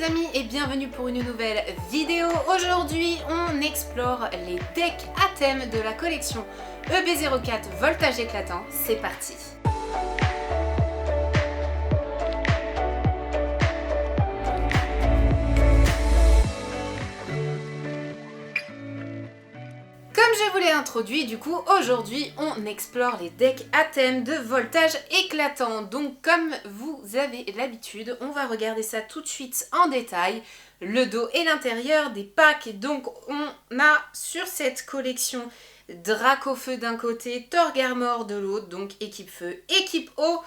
les amis et bienvenue pour une nouvelle vidéo. Aujourd'hui on explore les decks à thème de la collection EB04 Voltage éclatant. C'est parti. Comme je vous l'ai introduit, du coup, aujourd'hui, on explore les decks à thème de voltage éclatant. Donc, comme vous avez l'habitude, on va regarder ça tout de suite en détail. Le dos et l'intérieur des packs. Donc, on a sur cette collection Dracofeu d'un côté, Torgarmor de l'autre. Donc, équipe feu, équipe eau.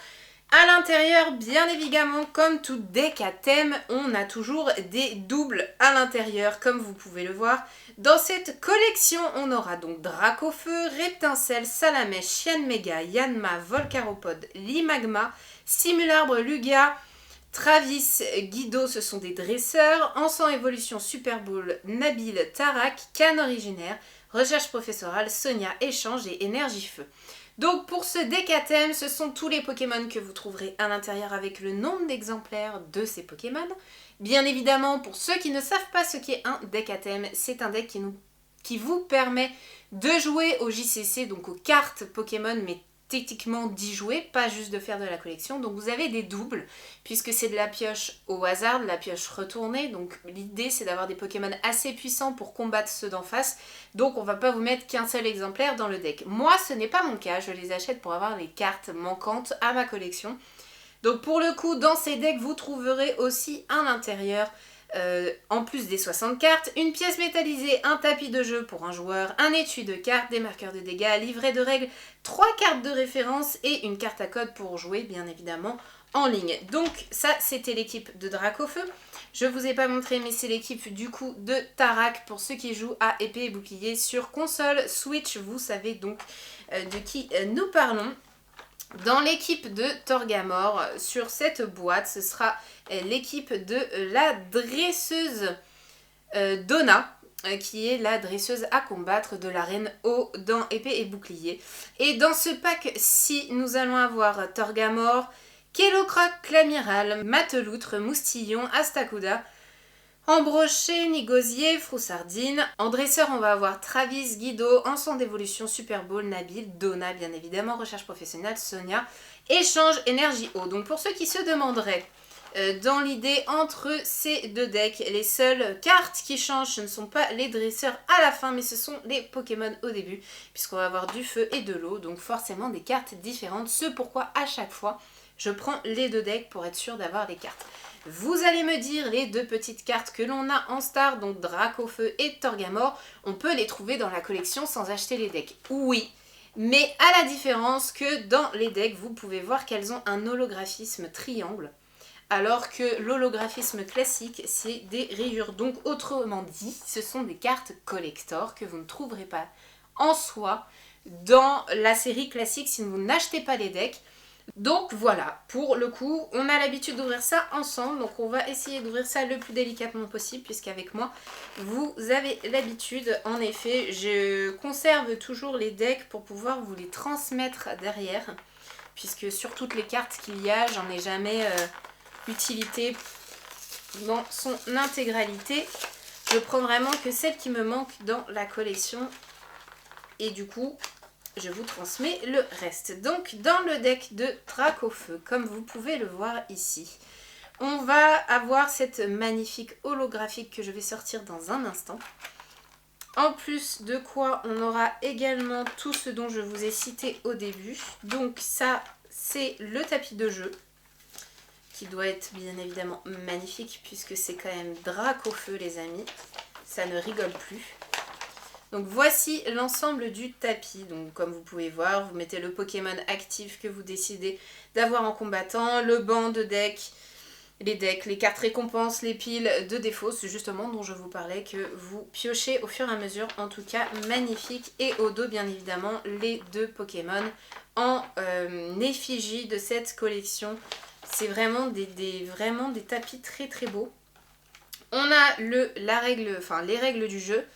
À l'intérieur, bien évidemment, comme tout deck à thème, on a toujours des doubles à l'intérieur, comme vous pouvez le voir. Dans cette collection, on aura donc Dracofeu, Reptincelle, Salamèche, Chienne Méga, Yanma, Volcaropode, Limagma, Simularbre, Lugia, Travis, Guido, ce sont des dresseurs, Encens Évolution, Super Bowl, Nabil, Tarak, Canne Originaire, Recherche Professorale, Sonia, Échange et Énergie Feu. Donc pour ce deck à thème, ce sont tous les Pokémon que vous trouverez à l'intérieur avec le nombre d'exemplaires de ces Pokémon. Bien évidemment, pour ceux qui ne savent pas ce qu'est un deck à thème, c'est un deck qui vous permet de jouer au JCC, donc aux cartes Pokémon, mais techniquement d'y jouer, pas juste de faire de la collection. Donc vous avez des doubles, puisque c'est de la pioche au hasard, de la pioche retournée. Donc l'idée c'est d'avoir des Pokémon assez puissants pour combattre ceux d'en face. Donc on va pas vous mettre qu'un seul exemplaire dans le deck. Moi ce n'est pas mon cas, je les achète pour avoir les cartes manquantes à ma collection. Donc pour le coup, dans ces decks, vous trouverez aussi à l'intérieur, en plus des 60 cartes, une pièce métallisée, un tapis de jeu pour un joueur, un étui de cartes, des marqueurs de dégâts, livret de règles, 3 cartes de référence et une carte à code pour jouer, bien évidemment, en ligne. Donc ça, c'était l'équipe de Dracofeu. Je vous ai pas montré, mais c'est l'équipe du coup de Tarak pour ceux qui jouent à épée et bouclier sur console Switch. Vous savez donc de qui nous parlons. Dans l'équipe de Torgamor, sur cette boîte, ce sera l'équipe de la dresseuse Donna, qui est la dresseuse à combattre de l'arène eau dans épée et bouclier. Et dans ce pack-ci, nous allons avoir Torgamor, Kellocroc, l'amiral, Mateloutre, Moustillon, Astacuda, Embroché, Nigosier, Froussardine. En dresseur, on va avoir Travis, Guido, Encens d'évolution, Super Bowl, Nabil, Donna, bien évidemment, Recherche professionnelle, Sonia, Échange, Énergie eau. Donc pour ceux qui se demanderaient, dans l'idée entre ces deux decks, les seules cartes qui changent, ce ne sont pas les dresseurs à la fin, mais ce sont les Pokémon au début, puisqu'on va avoir du feu et de l'eau, donc forcément des cartes différentes. Ce pourquoi à chaque fois, je prends les deux decks pour être sûr d'avoir les cartes. Vous allez me dire, les deux petites cartes que l'on a en star, donc Dracofeu et Torgamor, on peut les trouver dans la collection sans acheter les decks. Oui, mais à la différence que dans les decks, vous pouvez voir qu'elles ont un holographisme triangle, alors que l'holographisme classique, c'est des rayures. Donc autrement dit, ce sont des cartes collector que vous ne trouverez pas en soi dans la série classique si vous n'achetez pas les decks. Donc voilà, pour le coup, on a l'habitude d'ouvrir ça ensemble, donc on va essayer d'ouvrir ça le plus délicatement possible, puisqu'avec moi, vous avez l'habitude. En effet, je conserve toujours les decks pour pouvoir vous les transmettre derrière, puisque sur toutes les cartes qu'il y a, j'en ai jamais utilité dans son intégralité. Je prends vraiment que celles qui me manquent dans la collection, et du coup je vous transmets le reste. Donc dans le deck de Dracofeu, comme vous pouvez le voir ici, on va avoir cette magnifique holographique que je vais sortir dans un instant. En plus de quoi, on aura également tout ce dont je vous ai cité au début. Donc ça, c'est le tapis de jeu, qui doit être bien évidemment magnifique, puisque c'est quand même Dracofeu les amis. Ça ne rigole plus. Donc voici l'ensemble du tapis. Donc comme vous pouvez voir, vous mettez le Pokémon actif que vous décidez d'avoir en combattant, le banc de deck, les decks, les cartes récompenses, les piles de défaut, c'est justement dont je vous parlais, que vous piochez au fur et à mesure. En tout cas magnifique. Et au dos bien évidemment les deux Pokémon en effigie de cette collection. C'est vraiment vraiment des tapis très très beaux. On a les règles du jeu.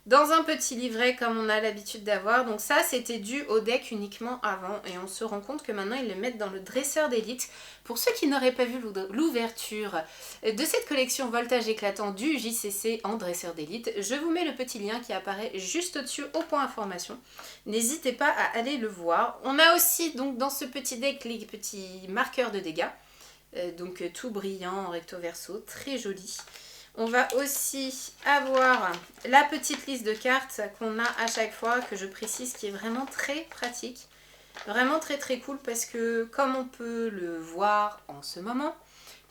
dans un petit livret comme on a l'habitude d'avoir. Donc ça, c'était dû au deck uniquement avant et on se rend compte que maintenant ils le mettent dans le dresseur d'élite. Pour ceux qui n'auraient pas vu l'ouverture de cette collection Voltage éclatant du JCC en dresseur d'élite, je vous mets le petit lien qui apparaît juste au-dessus au point information. N'hésitez pas à aller le voir. On a aussi donc dans ce petit deck les petits marqueurs de dégâts, donc tout brillant en recto verso, très joli. On va aussi avoir la petite liste de cartes qu'on a à chaque fois, que je précise, qui est vraiment très pratique. Vraiment très très cool parce que comme on peut le voir en ce moment,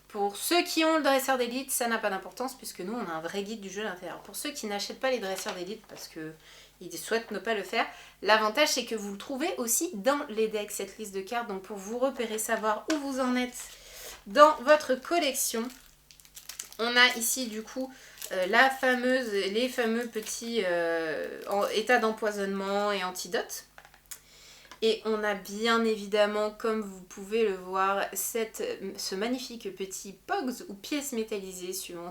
pour ceux qui ont le dresseur d'élite, ça n'a pas d'importance puisque nous on a un vrai guide du jeu à l'intérieur. Pour ceux qui n'achètent pas les dresseurs d'élite parce qu'ils souhaitent ne pas le faire, l'avantage c'est que vous le trouvez aussi dans les decks, cette liste de cartes. Donc pour vous repérer, savoir où vous en êtes dans votre collection. On a ici du coup les fameux petits états d'empoisonnement et antidotes. Et on a bien évidemment, comme vous pouvez le voir, ce magnifique petit Pogs ou pièce métallisée, suivant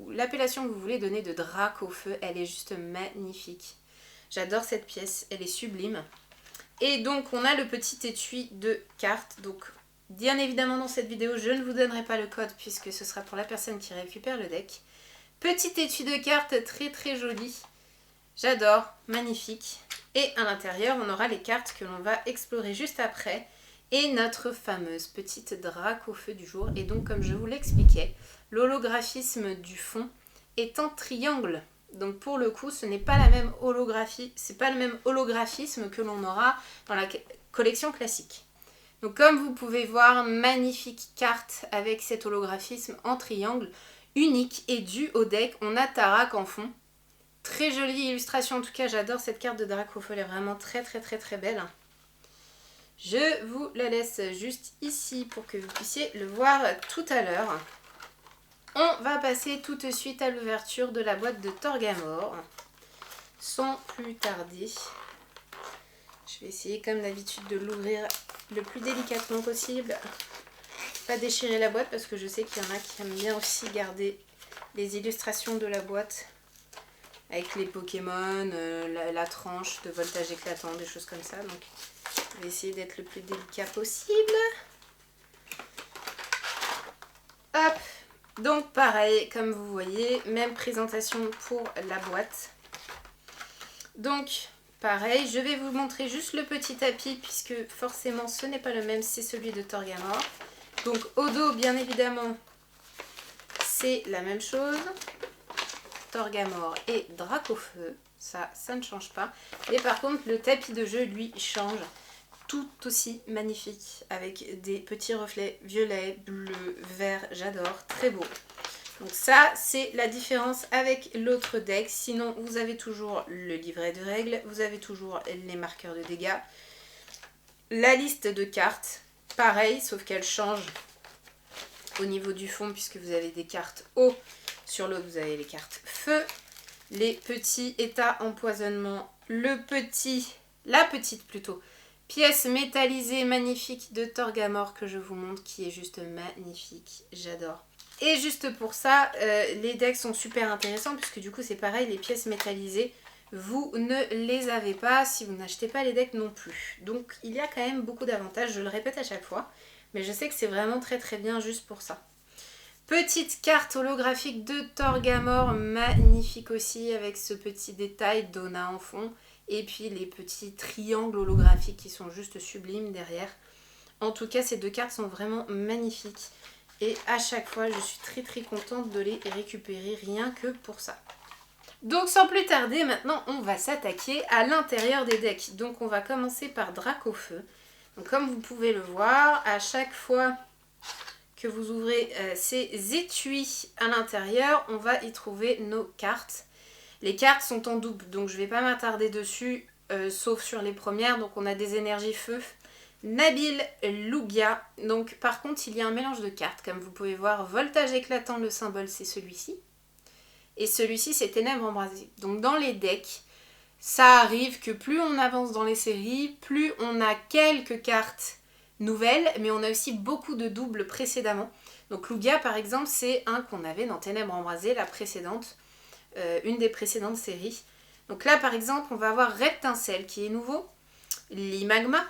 l'appellation que vous voulez donner, de Drac au feu. Elle est juste magnifique. J'adore cette pièce, elle est sublime. Et donc on a le petit étui de cartes. Donc bien évidemment dans cette vidéo je ne vous donnerai pas le code puisque ce sera pour la personne qui récupère le deck. Petit étui de cartes très très joli. J'adore, magnifique. Et à l'intérieur on aura les cartes que l'on va explorer juste après. Et notre fameuse petite Drac au feu du jour. Et donc comme je vous l'expliquais, l'holographisme du fond est en triangle. Donc pour le coup ce n'est pas la même holographie, c'est pas le même holographisme que l'on aura dans la collection classique. Donc comme vous pouvez voir, magnifique carte avec cet holographisme en triangle, unique et dû au deck. On a Tarak en fond. Très jolie illustration, en tout cas j'adore cette carte de Drac au feu, elle est vraiment très très très très belle. Je vous la laisse juste ici pour que vous puissiez le voir tout à l'heure. On va passer tout de suite à l'ouverture de la boîte de Torgamore. Sans plus tarder. Je vais essayer comme d'habitude de l'ouvrir le plus délicatement possible. Pas déchirer la boîte parce que je sais qu'il y en a qui aiment bien aussi garder les illustrations de la boîte. Avec les Pokémon, la tranche de voltage éclatant, des choses comme ça. Donc je vais essayer d'être le plus délicat possible. Hop! Donc pareil, comme vous voyez, même présentation pour la boîte. Donc pareil, je vais vous montrer juste le petit tapis puisque forcément ce n'est pas le même, c'est celui de Torgamore. Donc au dos, bien évidemment, c'est la même chose. Torgamore et Drac au feu, ça ne change pas. Et par contre, le tapis de jeu, lui, change. Tout aussi magnifique avec des petits reflets violets, bleus, verts, j'adore, très beau. Donc ça c'est la différence avec l'autre deck. Sinon vous avez toujours le livret de règles, vous avez toujours les marqueurs de dégâts, la liste de cartes, pareil sauf qu'elle change au niveau du fond puisque vous avez des cartes eau, sur l'autre vous avez les cartes feu, les petits états empoisonnement, la petite pièce métallisée magnifique de Torgamore que je vous montre qui est juste magnifique, j'adore. Et juste pour ça, les decks sont super intéressants puisque du coup c'est pareil, les pièces métallisées, vous ne les avez pas si vous n'achetez pas les decks non plus. Donc il y a quand même beaucoup d'avantages, je le répète à chaque fois, mais je sais que c'est vraiment très très bien juste pour ça. Petite carte holographique de Torgamore, magnifique aussi avec ce petit détail Donna en fond. Et puis les petits triangles holographiques qui sont juste sublimes derrière. En tout cas, ces deux cartes sont vraiment magnifiques. Et à chaque fois, je suis très très contente de les récupérer rien que pour ça. Donc sans plus tarder, maintenant on va s'attaquer à l'intérieur des decks. Donc on va commencer par Drac au feu. Donc comme vous pouvez le voir, à chaque fois que vous ouvrez ces étuis à l'intérieur, on va y trouver nos cartes. Les cartes sont en double, donc je ne vais pas m'attarder dessus, sauf sur les premières. Donc on a des énergies feu, Nabil, Lugia. Donc par contre, il y a un mélange de cartes. Comme vous pouvez voir, voltage éclatant, le symbole, c'est celui-ci. Et celui-ci, c'est ténèbres embrasées. Donc dans les decks, ça arrive que plus on avance dans les séries, plus on a quelques cartes nouvelles, mais on a aussi beaucoup de doubles précédemment. Donc Lugia, par exemple, c'est un qu'on avait dans Ténèbres embrasées, la précédente. une des précédentes séries. Donc là par exemple on va avoir Reptincelle qui est nouveau, Limagma,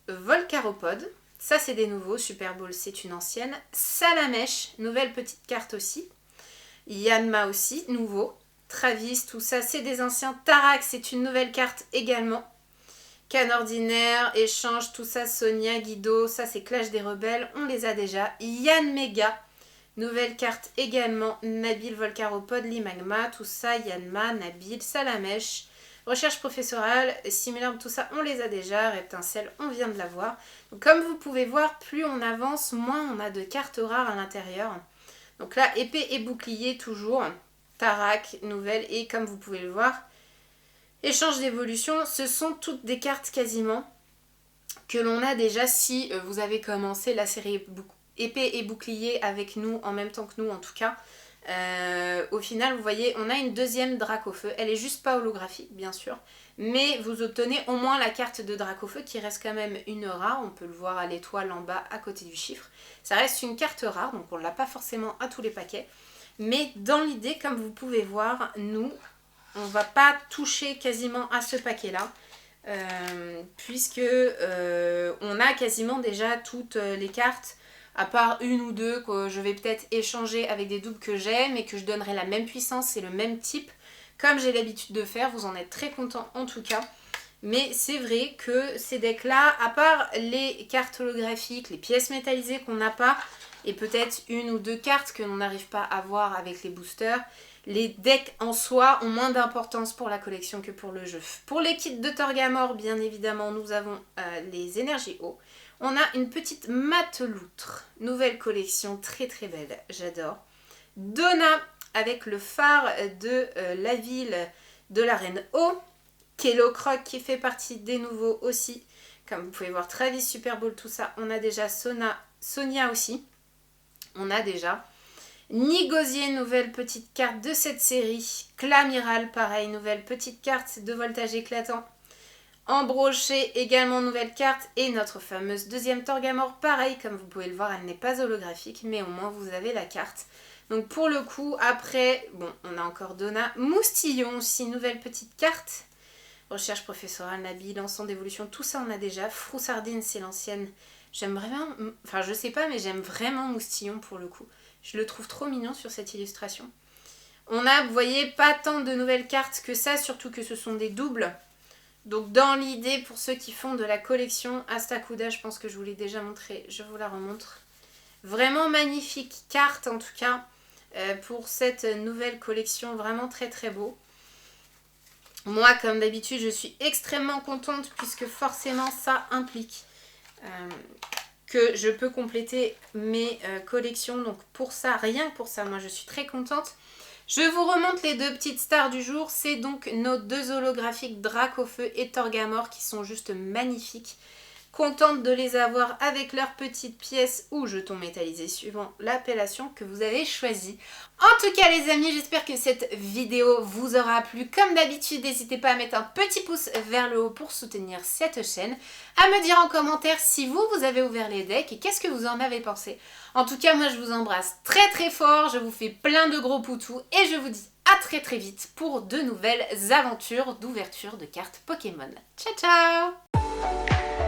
Volcaropode, ça c'est des nouveaux, Super Bowl c'est une ancienne, Salamèche, nouvelle petite carte aussi, Yanma aussi, nouveau, Travis, tout ça c'est des anciens, Tarak c'est une nouvelle carte également, Can Ordinaire, Échange, tout ça, Sonia, Guido, ça c'est Clash des Rebelles, on les a déjà, Yann Mega, nouvelle carte également, Nabil, Volcaropode, Limagma, tout ça, Yanma, Nabil, Salamèche, Recherche professorale, Simulable, tout ça, on les a déjà. Reptincelle, on vient de l'avoir. Comme vous pouvez voir, plus on avance, moins on a de cartes rares à l'intérieur. Donc là, épée et bouclier toujours. Tarak, nouvelle, et comme vous pouvez le voir, échange d'évolution, ce sont toutes des cartes quasiment que l'on a déjà si vous avez commencé la série épée et bouclier avec nous, en même temps que nous en tout cas. Au final vous voyez on a une deuxième Dracofeu, elle est juste pas holographique bien sûr, mais vous obtenez au moins la carte de Dracofeu qui reste quand même une rare, on peut le voir à l'étoile en bas à côté du chiffre, ça reste une carte rare donc on l'a pas forcément à tous les paquets, mais dans l'idée comme vous pouvez voir nous on va pas toucher quasiment à ce paquet là puisque on a quasiment déjà toutes les cartes à part une ou deux que je vais peut-être échanger avec des doubles que j'ai, mais que je donnerai la même puissance et le même type, comme j'ai l'habitude de faire, vous en êtes très content en tout cas. Mais c'est vrai que ces decks-là, à part les cartes holographiques, les pièces métallisées qu'on n'a pas, et peut-être une ou deux cartes que l'on n'arrive pas à voir avec les boosters, les decks en soi ont moins d'importance pour la collection que pour le jeu. Pour les kits de Torgamore, bien évidemment, nous avons les énergies eau. On a une petite mateloutre, nouvelle collection, très très belle, j'adore. Donna avec le phare de la ville de la Reine Eau. Kelo Croc qui fait partie des nouveaux aussi. Comme vous pouvez voir, Travis, Super Bowl, tout ça. On a déjà Sonia aussi. On a déjà. Nigosier, nouvelle petite carte de cette série. Clamiral, pareil, nouvelle petite carte de voltage éclatant. Embroché, également nouvelle carte, et notre fameuse deuxième Torgamore, pareil, comme vous pouvez le voir, elle n'est pas holographique, mais au moins vous avez la carte. Donc pour le coup, après, bon, on a encore Donna. Moustillon aussi, nouvelle petite carte. Recherche professorale, Nabil, ensemble d'évolution, tout ça on a déjà. Froussardine, c'est l'ancienne. J'aime vraiment, enfin je sais pas, mais j'aime vraiment Moustillon pour le coup. Je le trouve trop mignon sur cette illustration. On a, vous voyez, pas tant de nouvelles cartes que ça, surtout que ce sont des doubles. Donc dans l'idée, pour ceux qui font de la collection Astacuda, je pense que je vous l'ai déjà montré, je vous la remontre. Vraiment magnifique carte en tout cas pour cette nouvelle collection, vraiment très très beau. Moi comme d'habitude je suis extrêmement contente puisque forcément ça implique que je peux compléter mes collections. Donc pour ça, rien que pour ça, moi je suis très contente. Je vous remonte les deux petites stars du jour, c'est donc nos deux holographiques Dracofeu et Torgamore qui sont juste magnifiques. Contente de les avoir avec leurs petites pièces ou jetons métallisés suivant l'appellation que vous avez choisie. En tout cas les amis, j'espère que cette vidéo vous aura plu. Comme d'habitude, n'hésitez pas à mettre un petit pouce vers le haut pour soutenir cette chaîne. À me dire en commentaire si vous avez ouvert les decks et qu'est-ce que vous en avez pensé. En tout cas, moi je vous embrasse très très fort, je vous fais plein de gros poutous et je vous dis à très très vite pour de nouvelles aventures d'ouverture de cartes Pokémon. Ciao ciao!